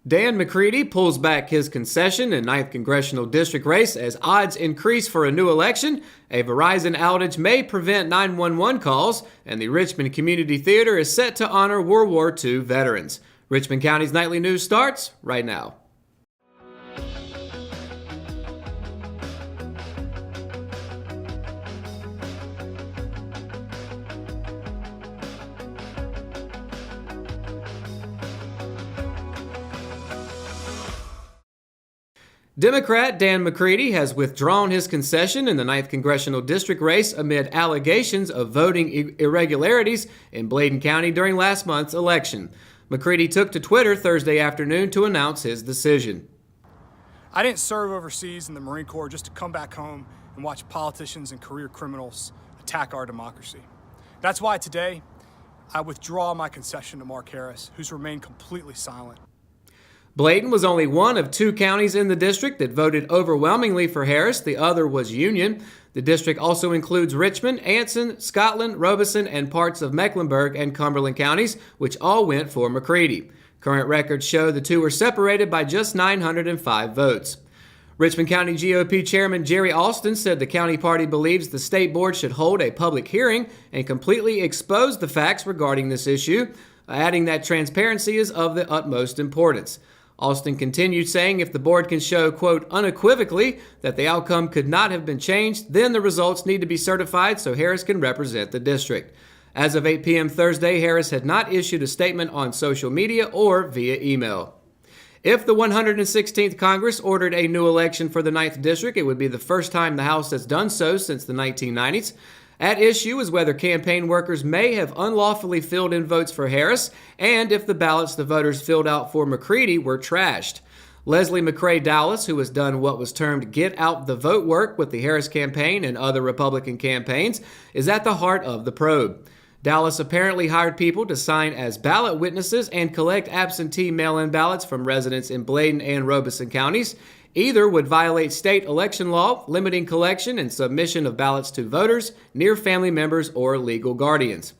Dan McCready pulls back his concession in 9th Congressional District race as odds increase for a new election. A Verizon outage may prevent 911 calls, and the Richmond Community Theater is set to honor World War II veterans. Richmond County's Nightly News starts right now. Democrat Dan McCready has withdrawn his concession in the 9th Congressional District race amid allegations of voting irregularities in Bladen County during last month's election. McCready took to Twitter Thursday afternoon to announce his decision. I didn't serve overseas in the Marine Corps just to come back home and watch politicians and career criminals attack our democracy. That's why today I withdraw my concession to Mark Harris, who's remained completely silent. Bladen was only one of 2 counties in the district that voted overwhelmingly for Harris. The other was Union. The district also includes Richmond, Anson, Scotland, Robeson, and parts of Mecklenburg and Cumberland counties, which all went for McCready. Current records show the two were separated by just 905 votes. Richmond County GOP Chairman Jerry Alston said the county party believes the state board should hold a public hearing and completely expose the facts regarding this issue, adding that transparency is of the utmost importance. Alston continued saying if the board can show, quote, unequivocally that the outcome could not have been changed, then the results need to be certified so Harris can represent the district. As of 8 p.m. Thursday, Harris had not issued a statement on social media or via email. If the 116th Congress ordered a new election for the 9th District, it would be the first time the House has done so since the 1990s. At issue is whether campaign workers may have unlawfully filled in votes for Harris and if the ballots the voters filled out for McCready were trashed. Leslie McCrae Dowless, who has done what was termed get out the vote work with the Harris campaign and other Republican campaigns, is at the heart of the probe. Dowless apparently hired people to sign as ballot witnesses and collect absentee mail-in ballots from residents in Bladen and Robeson counties. Either would violate state election law, limiting collection and submission of ballots to voters, near family members, or legal guardians.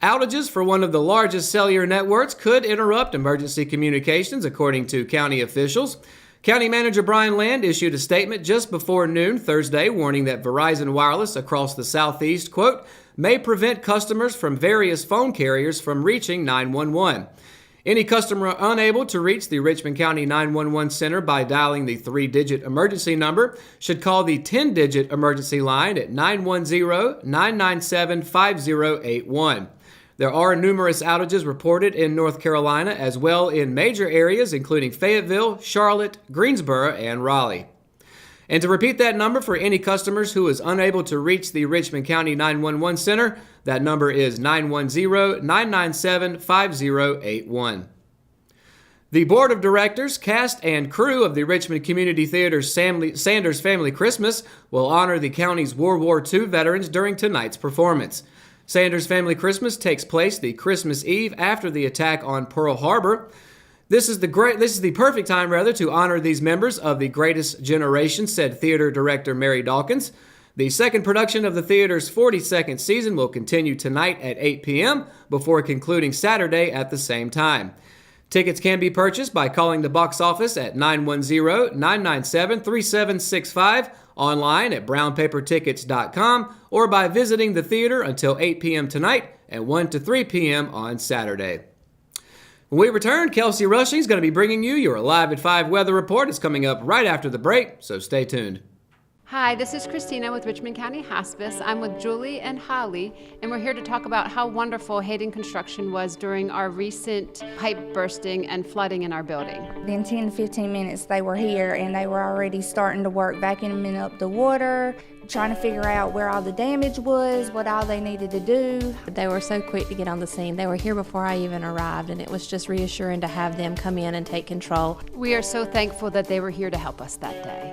Outages for one of the largest cellular networks could interrupt emergency communications, according to county officials. County Manager Brian Land issued a statement just before noon Thursday warning that Verizon Wireless across the southeast, quote, may prevent customers from various phone carriers from reaching 911. Any customer unable to reach the Richmond County 911 Center by dialing the 3-digit emergency number should call the 10-digit emergency line at 910-997-5081. There are numerous outages reported in North Carolina as well in major areas including Fayetteville, Charlotte, Greensboro, and Raleigh. And to repeat that number for any customers who is unable to reach the Richmond County 911 Center, that number is 910-997-5081. The Board of Directors, cast, and crew of the Richmond Community Theater's Sanders Family Christmas will honor the county's World War II veterans during tonight's performance. Sanders Family Christmas takes place the Christmas Eve after the attack on Pearl Harbor. This is the perfect time to honor these members of the greatest generation, said theater director Mary Dawkins. The second production of the theater's 42nd season will continue tonight at 8 p.m. before concluding Saturday at the same time. Tickets can be purchased by calling the box office at 910-997-3765, online at brownpapertickets.com, or by visiting the theater until 8 p.m. tonight and 1 to 3 p.m. on Saturday. When we return, Kelsey Rushing is going to be bringing you your Live at 5 weather report. It's coming up right after the break, so stay tuned. Hi, this is Christina with Richmond County Hospice. I'm with Julie and Holly, and we're here to talk about how wonderful Hayden Construction was during our recent pipe bursting and flooding in our building. In 10 to 15 minutes, they were here, and they were already starting to work, vacuuming up the water, trying to figure out where all the damage was, what all they needed to do. They were so quick to get on the scene. They were here before I even arrived, and it was just reassuring to have them come in and take control. We are so thankful that they were here to help us that day.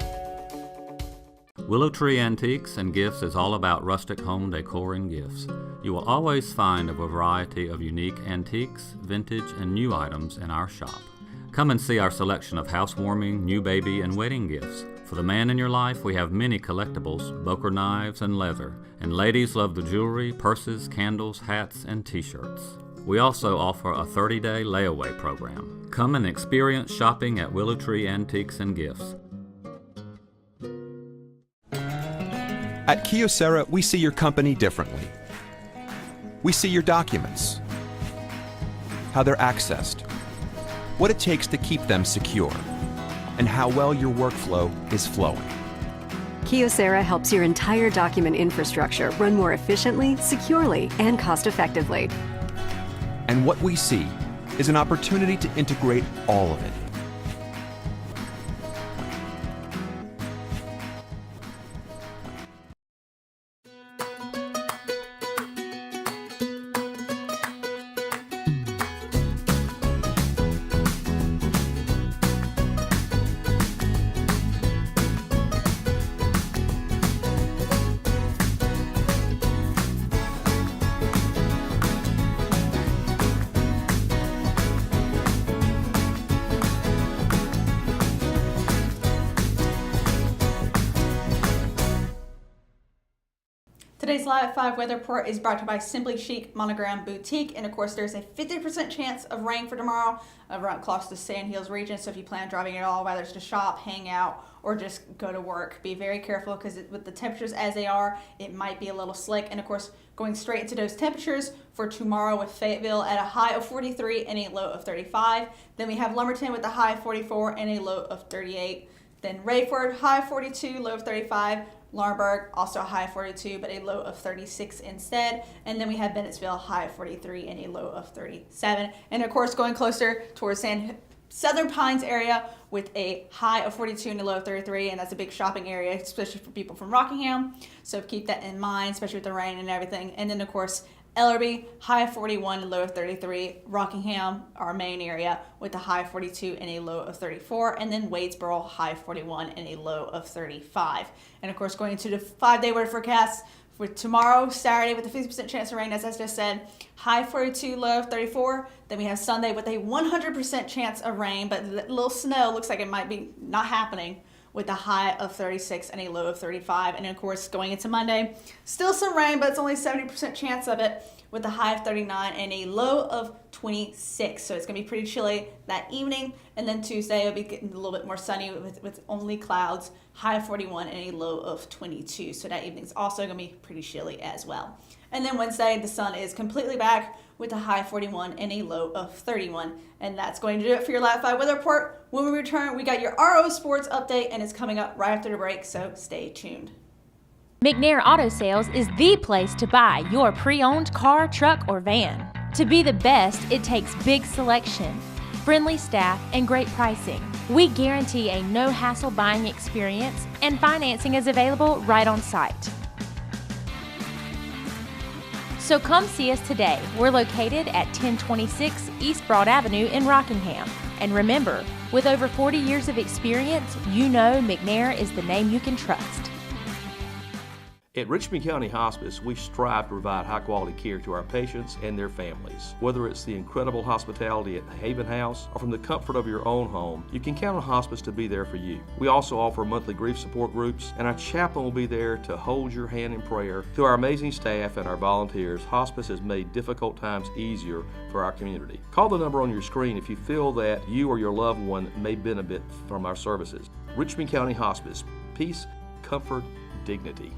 Willow Tree Antiques and Gifts is all about rustic home decor and gifts. You will always find a variety of unique antiques, vintage, and new items in our shop. Come and see our selection of housewarming, new baby, and wedding gifts. For the man in your life, we have many collectibles, Boker knives, and leather. And ladies love the jewelry, purses, candles, hats, and t-shirts. We also offer a 30-day layaway program. Come and experience shopping at Willow Tree Antiques and Gifts. At Kyocera, we see your company differently. We see your documents, how they're accessed, what it takes to keep them secure, and how well your workflow is flowing. Kyocera helps your entire document infrastructure run more efficiently, securely, and cost-effectively. And what we see is an opportunity to integrate all of it. Today's Live 5 weather report is brought to you by Simply Chic Monogram Boutique. And of course, there's a 50% chance of rain for tomorrow around close to Sand Hills region. So if you plan on driving at all, whether it's to shop, hang out, or just go to work, be very careful because with the temperatures as they are, it might be a little slick. And of course, going straight into those temperatures for tomorrow with Fayetteville at a high of 43 and a low of 35. Then we have Lumberton with a high of 44 and a low of 38. Then Rayford, high of 42, low of 35. Laurinburg, also a high of 42, but a low of 36 instead. And then we have Bennettsville, high of 43 and a low of 37. And of course, going closer towards Southern Pines area with a high of 42 and a low of 33. And that's a big shopping area, especially for people from Rockingham. So keep that in mind, especially with the rain and everything. And then, of course, Ellerby, high of 41 and low of 33. Rockingham, our main area, with a high of 42 and a low of 34. And then Wadesboro, high of 41 and a low of 35. And of course, going into the 5-day weather forecast for tomorrow, Saturday, with a 50% chance of rain, as I just said, high 42, low of 34. Then we have Sunday with a 100% chance of rain, but a little snow looks like it might be not happening, with a high of 36 and a low of 35. And of course, going into Monday, still some rain, but it's only 70% chance of it, with a high of 39 and a low of 26. So it's going to be pretty chilly that evening. And then Tuesday, it'll be getting a little bit more sunny with only clouds, high of 41 and a low of 22. So that evening's also going to be pretty chilly as well. And then Wednesday, the sun is completely back with a high of 41 and a low of 31. And that's going to do it for your Live 5 weather report. When we return, we got your RO Sports update, and it's coming up right after the break, so stay tuned. McNair Auto Sales is the place to buy your pre-owned car, truck, or van. To be the best, it takes big selection, friendly staff, and great pricing. We guarantee a no-hassle buying experience, and financing is available right on site. So come see us today. We're located at 1026 East Broad Avenue in Rockingham. And remember, with over 40 years of experience, you know McNair is the name you can trust. At Richmond County Hospice, we strive to provide high-quality care to our patients and their families. Whether it's the incredible hospitality at the Haven House or from the comfort of your own home, you can count on hospice to be there for you. We also offer monthly grief support groups, and our chaplain will be there to hold your hand in prayer. Through our amazing staff and our volunteers, hospice has made difficult times easier for our community. Call the number on your screen if you feel that you or your loved one may benefit from our services. Richmond County Hospice. Peace, comfort, dignity.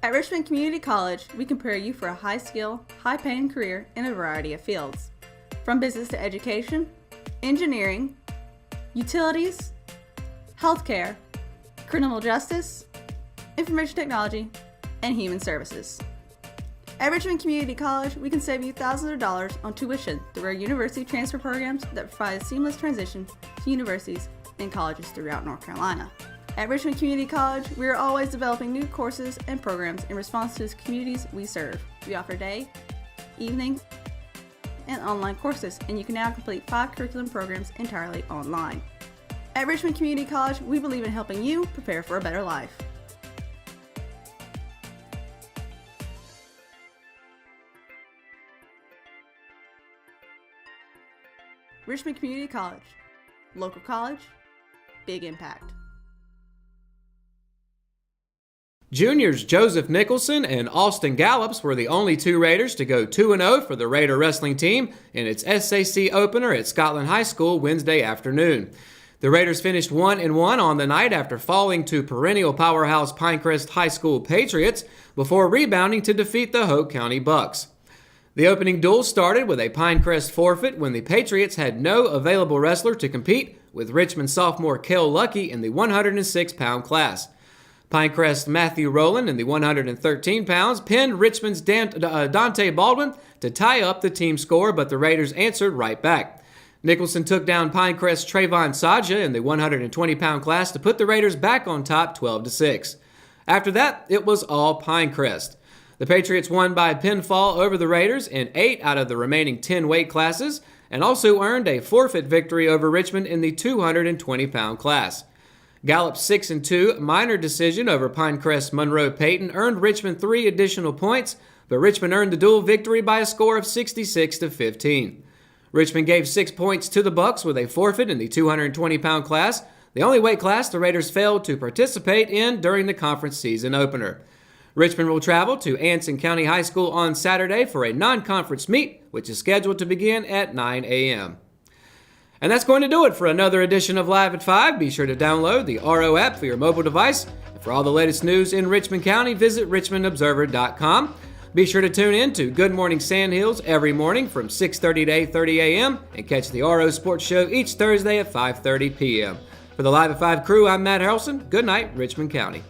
At Richmond Community College, we can prepare you for a high-skill, high-paying career in a variety of fields. From business to education, engineering, utilities, healthcare, criminal justice, information technology, and human services. At Richmond Community College, we can save you thousands of dollars on tuition through our university transfer programs that provide a seamless transition to universities and colleges throughout North Carolina. At Richmond Community College, we are always developing new courses and programs in response to the communities we serve. We offer day, evening, and online courses, and you can now complete 5 curriculum programs entirely online. At Richmond Community College, we believe in helping you prepare for a better life. Richmond Community College. Local college, big impact. Juniors Joseph Nicholson and Austin Gallops were the only two Raiders to go 2-0 for the Raider wrestling team in its SAC opener at Scotland High School Wednesday afternoon. The Raiders finished 1-1 on the night after falling to perennial powerhouse Pinecrest High School Patriots before rebounding to defeat the Hoke County Bucks. The opening duel started with a Pinecrest forfeit when the Patriots had no available wrestler to compete with Richmond sophomore Kel Lucky in the 106-pound class. Pinecrest Matthew Rowland in the 113 pounds pinned Richmond's Dante Baldwin to tie up the team score, but the Raiders answered right back. Nicholson took down Pinecrest's Trayvon Saja in the 120-pound class to put the Raiders back on top 12-6. After that, it was all Pinecrest. The Patriots won by pinfall over the Raiders in 8 out of the remaining 10 weight classes and also earned a forfeit victory over Richmond in the 220-pound class. Gallup's 6-2 minor decision over Pinecrest Monroe Payton earned Richmond 3 additional points, but Richmond earned the dual victory by a score of 66-15. Richmond gave 6 points to the Bucks with a forfeit in the 220-pound class, the only weight class the Raiders failed to participate in during the conference season opener. Richmond will travel to Anson County High School on Saturday for a non-conference meet, which is scheduled to begin at 9 a.m. And that's going to do it for another edition of Live at 5. Be sure to download the RO app for your mobile device. And for all the latest news in Richmond County, visit richmondobserver.com. Be sure to tune in to Good Morning Sandhills every morning from 6:30 to 8:30 a.m. and catch the RO Sports Show each Thursday at 5:30 p.m. For the Live at 5 crew, I'm Matt Harrelson. Good night, Richmond County.